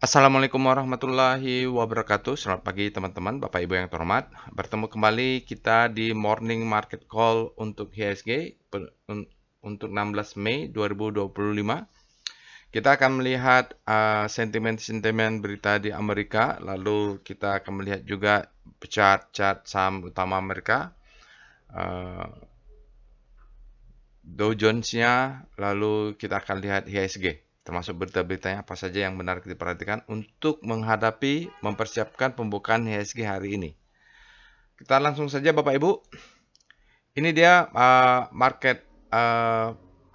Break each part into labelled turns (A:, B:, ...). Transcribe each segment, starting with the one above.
A: Assalamualaikum warahmatullahi wabarakatuh. Selamat pagi teman-teman, Bapak Ibu yang terhormat. Bertemu kembali kita di Morning Market Call untuk IHSG untuk 16 Mei 2025. Kita akan melihat sentimen-sentimen berita di Amerika, lalu kita akan melihat juga chart-chart saham utama Amerika, Dow Jones-nya, lalu kita akan lihat IHSG. Termasuk berita-beritanya apa saja yang benar diperhatikan untuk mempersiapkan pembukaan IHSG hari ini. Kita langsung saja Bapak Ibu. Ini dia market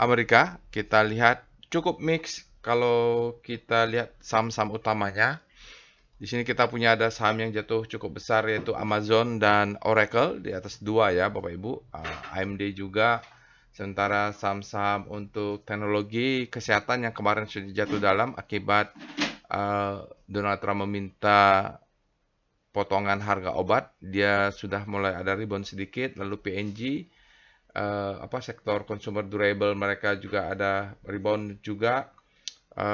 A: Amerika. Kita lihat cukup mix kalau kita lihat saham-saham utamanya. Di sini kita punya ada saham yang jatuh cukup besar yaitu Amazon dan Oracle di atas 2 ya Bapak Ibu. AMD juga. Sementara saham-saham untuk teknologi kesehatan yang kemarin sudah jatuh dalam akibat Donald Trump meminta potongan harga obat, dia sudah mulai ada rebound sedikit. Lalu PNG, sektor consumer durable mereka juga ada rebound juga.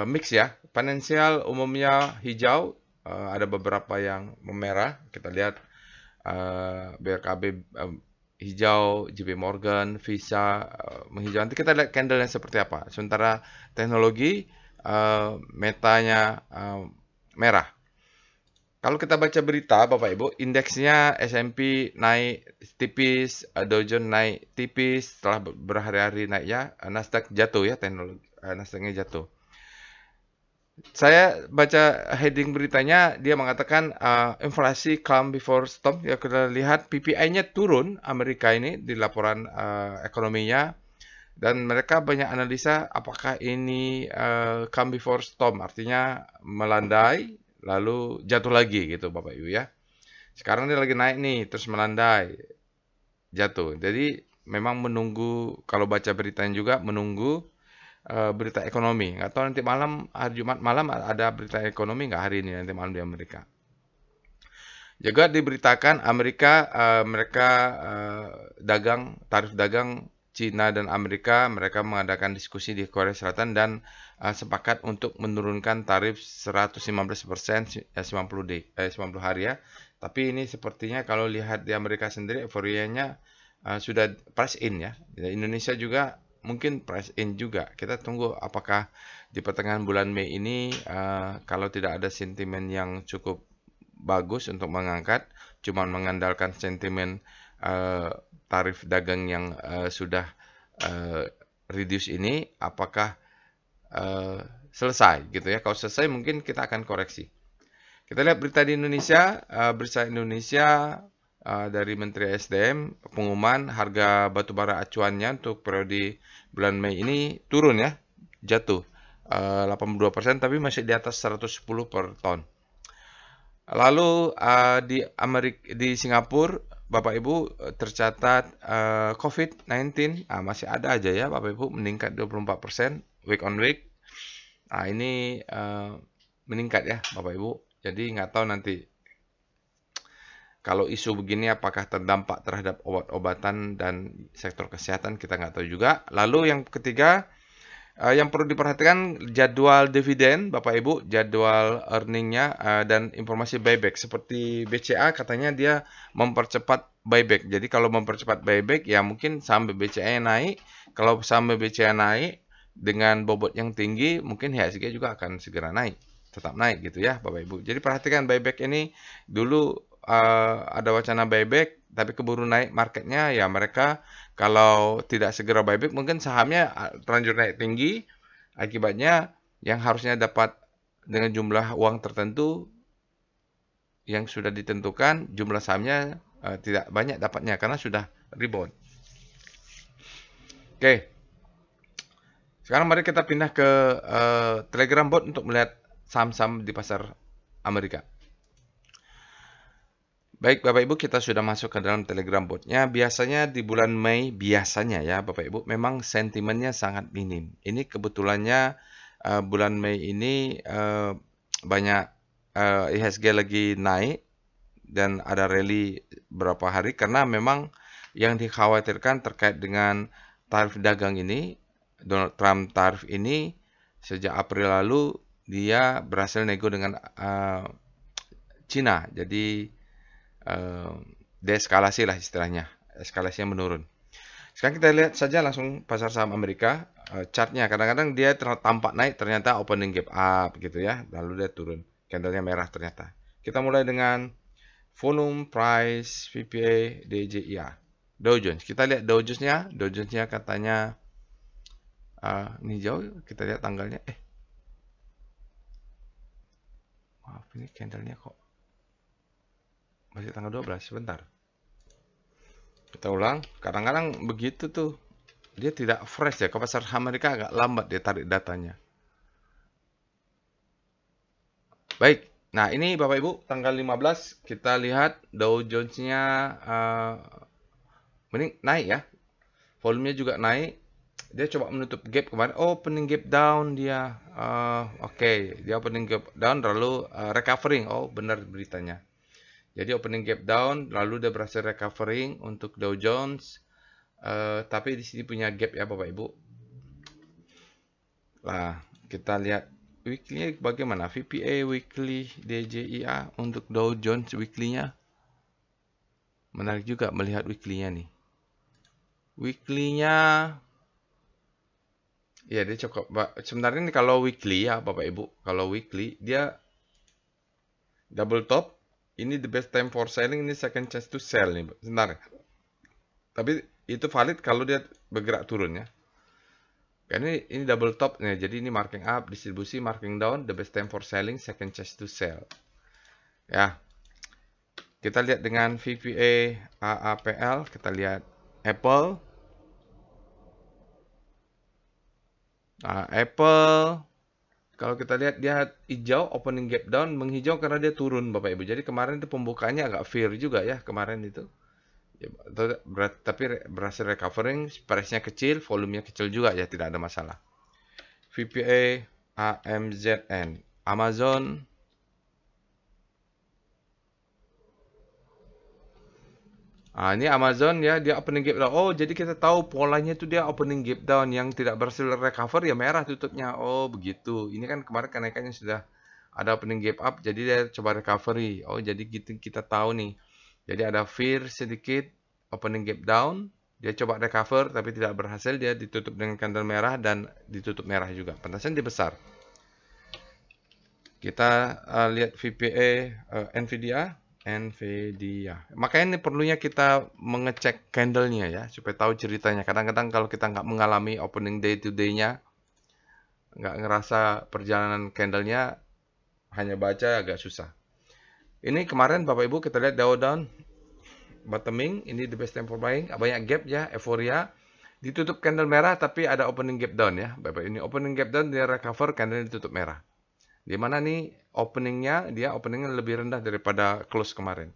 A: Mix ya, finansial umumnya hijau, ada beberapa yang memerah. Kita lihat BRKB hijau, JP Morgan, Visa menghijau. Nanti kita lihat candle-nya seperti apa. Sementara teknologi metanya merah. Kalau kita baca berita Bapak Ibu, indeksnya S&P naik tipis, Dow Jones naik tipis setelah berhari-hari naik ya, Nasdaq jatuh ya, teknologi Nasdaqnya jatuh. Saya baca heading beritanya, dia mengatakan inflasi calm before storm. Ya kita lihat PPI-nya turun Amerika ini di laporan ekonominya, dan mereka banyak analisa apakah ini calm before storm, artinya melandai lalu jatuh lagi gitu Bapak Ibu ya. Sekarang dia lagi naik nih, terus melandai, jatuh. Jadi memang menunggu, kalau baca beritanya juga menunggu berita ekonomi. Nggak tahu nanti malam, hari Jumat malam ada berita ekonomi nggak hari ini nanti malam di Amerika. Juga diberitakan Amerika mereka tarif dagang Cina dan Amerika, mereka mengadakan diskusi di Korea Selatan dan sepakat untuk menurunkan tarif 115% 90 hari ya. Tapi ini sepertinya kalau lihat di Amerika sendiri euforianya sudah price in ya. Di Indonesia juga mungkin price in juga. Kita tunggu apakah di pertengahan bulan Mei ini kalau tidak ada sentimen yang cukup bagus untuk mengangkat, cuma mengandalkan sentimen tarif dagang yang sudah reduce ini, apakah selesai gitu ya. Kalau selesai mungkin kita akan koreksi. Kita lihat berita di Indonesia, berita Indonesia dari Menteri SDM, pengumuman harga batubara acuannya untuk periode bulan Mei ini turun ya, jatuh 82%, tapi masih di atas 110 per ton. Lalu di Singapura, Bapak Ibu tercatat COVID-19 masih ada aja ya Bapak Ibu, meningkat 24% week on week. Ini meningkat ya Bapak Ibu. Jadi nggak tahu nanti kalau isu begini apakah terdampak terhadap obat-obatan dan sektor kesehatan, kita nggak tahu juga. Lalu yang ketiga, yang perlu diperhatikan jadwal dividen Bapak Ibu, jadwal earningnya dan informasi buyback. Seperti BCA katanya dia mempercepat buyback. Jadi kalau mempercepat buyback ya mungkin saham BCA naik. Kalau saham BCA naik dengan bobot yang tinggi, mungkin IHSG juga akan segera naik. Tetap naik gitu ya Bapak Ibu. Jadi perhatikan buyback ini, dulu ada wacana buyback tapi keburu naik marketnya, ya mereka kalau tidak segera buyback mungkin sahamnya terlanjur naik tinggi, akibatnya yang harusnya dapat dengan jumlah uang tertentu yang sudah ditentukan, jumlah sahamnya tidak banyak dapatnya karena sudah rebound. Oke, sekarang mari kita pindah ke Telegram bot untuk melihat saham-saham di pasar Amerika. Baik Bapak Ibu, kita sudah masuk ke dalam Telegram botnya. Biasanya di bulan Mei, biasanya ya Bapak Ibu, memang sentimennya sangat minim. Ini kebetulannya bulan Mei ini banyak IHSG lagi naik dan ada rally beberapa hari karena memang yang dikhawatirkan terkait dengan tarif dagang ini, Donald Trump tarif ini sejak April lalu dia berhasil nego dengan Cina. Jadi deeskalasi lah istilahnya. Eskalasinya menurun. Sekarang kita lihat saja langsung pasar saham Amerika. Chartnya kadang-kadang dia tampak naik, ternyata opening gap up gitu ya. Lalu dia turun. Candlenya merah ternyata. Kita mulai dengan volume, price, VPA, DJIA. Dow Jones. Kita lihat Dow Jones-nya. Dow Jones-nya katanya ini jauh. Kita lihat tanggalnya. Maaf, ini candlenya kok masih tanggal 12. Sebentar. Kita ulang. Kadang-kadang begitu tuh. Dia tidak fresh ya. Ke pasar Amerika agak lambat dia tarik datanya. Baik. Nah, ini Bapak Ibu tanggal 15 kita lihat Dow Jones-nya naik ya. Volumenya juga naik. Dia coba menutup gap kemarin. Oh, opening gap down dia. Oke, dia opening gap down lalu recovering. Oh, benar beritanya. Jadi opening gap down lalu dia berhasil recovering untuk Dow Jones. Tapi di sini punya gap ya Bapak Ibu. Lah, kita lihat weekly bagaimana? VPA weekly DJIA untuk Dow Jones weekly-nya. Menarik juga melihat weekly-nya nih. Weekly-nya ya dia cukup. Sebenarnya ini kalau weekly ya Bapak Ibu, kalau weekly dia double top. Ini the best time for selling, ini second chance to sell nih. Sebentar. Tapi itu valid kalau dia bergerak turun ya. Karena ini double top nih, jadi ini marking up, distribusi, marking down, the best time for selling, second chance to sell. Ya. Kita lihat dengan VPA AAPL, kita lihat Apple. Apple kalau kita lihat dia hijau, opening gap down, menghijau karena dia turun Bapak Ibu. Jadi kemarin itu pembukaannya agak fair juga ya kemarin itu. Ya, tapi berhasil recovering, price-nya kecil, volumenya kecil juga ya, tidak ada masalah. VPA AMZN, Amazon. Ini Amazon ya, dia opening gap down. Oh, jadi kita tahu polanya itu dia opening gap down yang tidak berhasil recover ya merah tutupnya. Oh, begitu. Ini kan kemarin kenaikannya sudah ada opening gap up, jadi dia coba recovery. Oh, jadi gitu kita tahu nih. Jadi ada fear sedikit, opening gap down, dia coba recover tapi tidak berhasil, dia ditutup dengan candle merah dan ditutup merah juga. Pantasnya dia besar. Kita lihat VPA Nvidia. Makanya ini perlunya kita mengecek candlenya ya, supaya tahu ceritanya. Kadang-kadang kalau kita nggak mengalami opening day to day-nya, nggak ngerasa perjalanan candlenya, hanya baca agak susah. Ini kemarin Bapak Ibu kita lihat Dow down, bottoming, ini the best time for buying, banyak gap ya, euforia. Ditutup candle merah tapi ada opening gap down ya. Bapak ini opening gap down, dia recover, candle ditutup merah. Di mana nih openingnya, dia openingnya lebih rendah daripada close kemarin.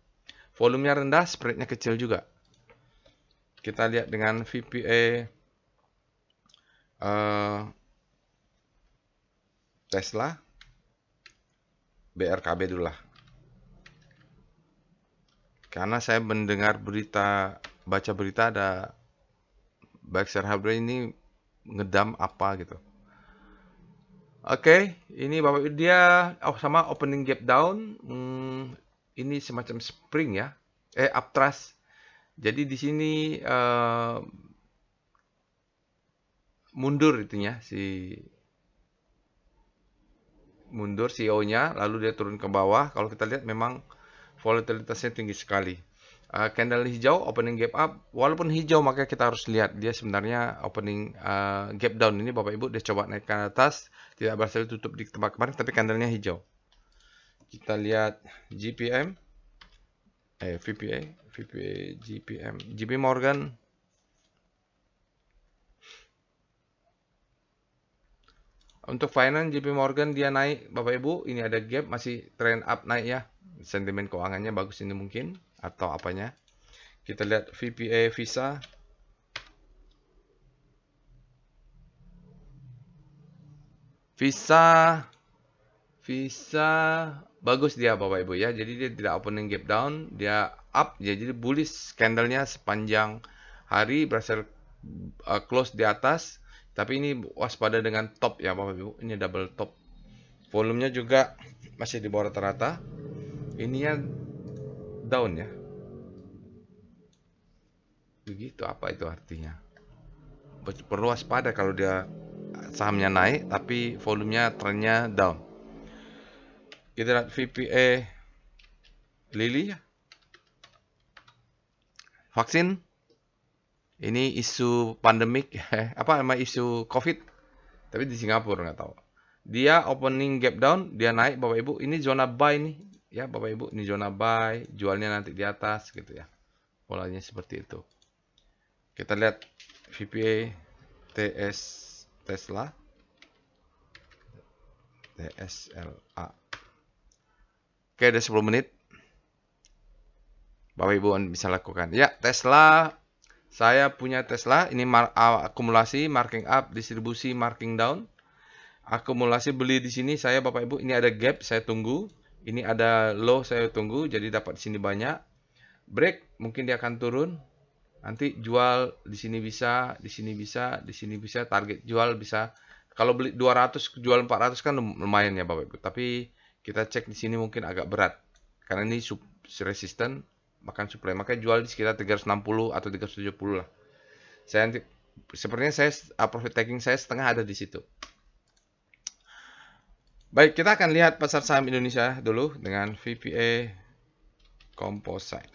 A: Volumenya rendah, spreadnya kecil juga. Kita lihat dengan VPA Tesla, BRKB dulu lah. Karena saya mendengar berita, baca berita ada Berkshire Hathaway ini ngedam apa gitu. Oke, ini Bapak dia sama opening gap down. Ini semacam spring ya. Uptrust. Jadi di sini mundur itunya mundur CEO-nya, lalu dia turun ke bawah. Kalau kita lihat memang volatilitasnya tinggi sekali. Candle hijau, opening gap up. Walaupun hijau, maka kita harus lihat dia sebenarnya opening gap down. Ini Bapak Ibu dia coba naik ke atas, tidak berhasil tutup di tempat kemarin, tapi candlenya hijau. Kita lihat GPM, VPA, GPM, JP Morgan. Untuk finance JP Morgan dia naik, Bapak Ibu, ini ada gap, masih trend up naik ya. Sentimen keuangannya bagus ini mungkin, atau apanya. Kita lihat VPA Visa. Visa bagus dia Bapak Ibu ya. Jadi dia tidak opening gap down, dia up ya. Jadi bullish candlenya sepanjang hari berhasil close di atas. Tapi ini waspada dengan top ya Bapak Ibu. Ini double top. Volumenya juga masih di bawah rata-rata. Ininya down ya. Begitu, apa itu artinya? Perlu waspada kalau dia sahamnya naik tapi volumenya trennya down. Kita lihat VPA Lilly ya. Vaksin. Ini isu pandemik, apa nama isu COVID, tapi di Singapura nggak tahu. Dia opening gap down, dia naik Bapak Ibu. Ini zona buy nih, ya Bapak Ibu. Ini zona buy, jualnya nanti di atas gitu ya. Polanya seperti itu. Kita lihat VPA Tesla, TSLA. Oke, udah 10 menit. Bapak Ibu bisa lakukan. Ya, Tesla. Saya punya Tesla, ini akumulasi, marking up, distribusi, marking down. Akumulasi beli di sini saya Bapak Ibu, ini ada gap, saya tunggu. Ini ada low, saya tunggu, jadi dapat di sini banyak. Break, mungkin dia akan turun. Nanti jual di sini bisa, di sini bisa, di sini bisa, target jual bisa. Kalau beli 200, jual 400 kan lumayan ya Bapak Ibu. Tapi kita cek di sini mungkin agak berat. Karena ini resisten makan supply, makanya jual di sekitar 360 atau 370 lah. Sepertinya profit taking saya setengah ada di situ. Baik, kita akan lihat pasar saham Indonesia dulu dengan VPA Composite.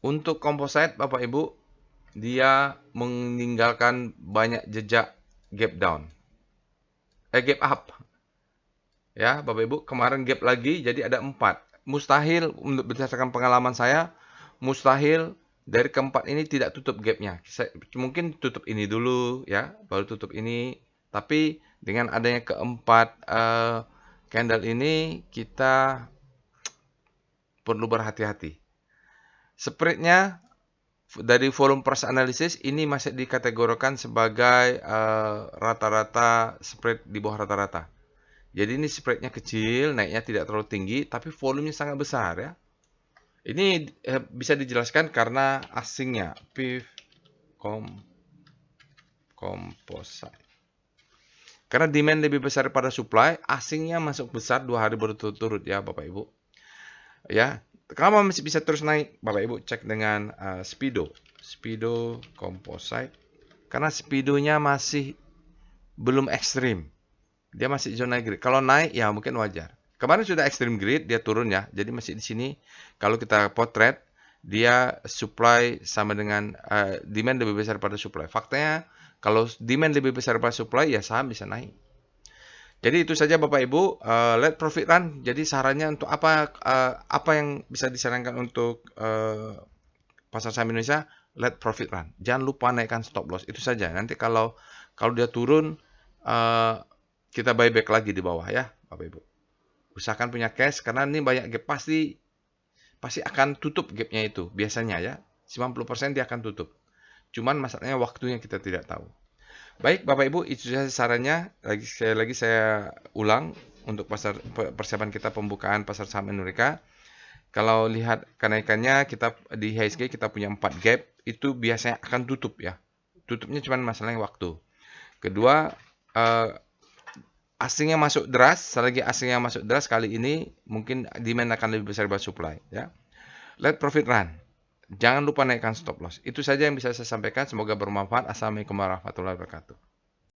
A: Untuk Composite Bapak Ibu, dia meninggalkan banyak jejak gap down. Gap up. Ya, Bapak Ibu, kemarin gap lagi jadi ada 4. Mustahil, berdasarkan pengalaman saya, mustahil dari keempat ini tidak tutup gapnya. Mungkin tutup ini dulu ya, baru tutup ini. Tapi dengan adanya keempat candle ini, kita perlu berhati-hati. Spreadnya dari volume price analysis ini masih dikategorikan sebagai rata-rata spread di bawah rata-rata. Jadi ini spreadnya kecil, naiknya tidak terlalu tinggi, tapi volumenya sangat besar ya. Ini bisa dijelaskan karena asingnya, PIF Composite. Karena demand lebih besar daripada supply, asingnya masuk besar 2 hari berturut-turut ya Bapak Ibu. Ya, kenapa masih bisa terus naik? Bapak Ibu cek dengan Speedo Composite. Karena Speedonya masih belum ekstrim. Dia masih zona grid. Kalau naik ya mungkin wajar. Kemarin sudah ekstrim grid, dia turun ya. Jadi masih di sini. Kalau kita potret, dia supply sama dengan demand lebih besar daripada supply. Faktanya kalau demand lebih besar daripada supply ya saham bisa naik. Jadi itu saja Bapak Ibu, let profit run. Jadi sarannya untuk apa yang bisa disarankan untuk pasar saham Indonesia, let profit run. Jangan lupa naikkan stop loss. Itu saja. Nanti kalau dia turun, kita buyback lagi di bawah ya, Bapak Ibu. Usahakan punya cash karena ini banyak gap, pasti akan tutup gapnya itu biasanya ya. 90% dia akan tutup. Cuman masalahnya waktunya kita tidak tahu. Baik Bapak Ibu, itu saja sarannya. Sekali lagi saya ulang untuk persiapan kita pembukaan pasar saham Amerika. Kalau lihat kenaikannya, kita di IHSG kita punya 4 gap, itu biasanya akan tutup ya. Tutupnya cuma masalahnya waktu. Kedua, asingnya masuk deras, selagi asingnya masuk deras kali ini mungkin demand akan lebih besar daripada supply ya. Let profit run. Jangan lupa naikkan stop loss. Itu saja yang bisa saya sampaikan, semoga bermanfaat. Assalamualaikum warahmatullahi wabarakatuh.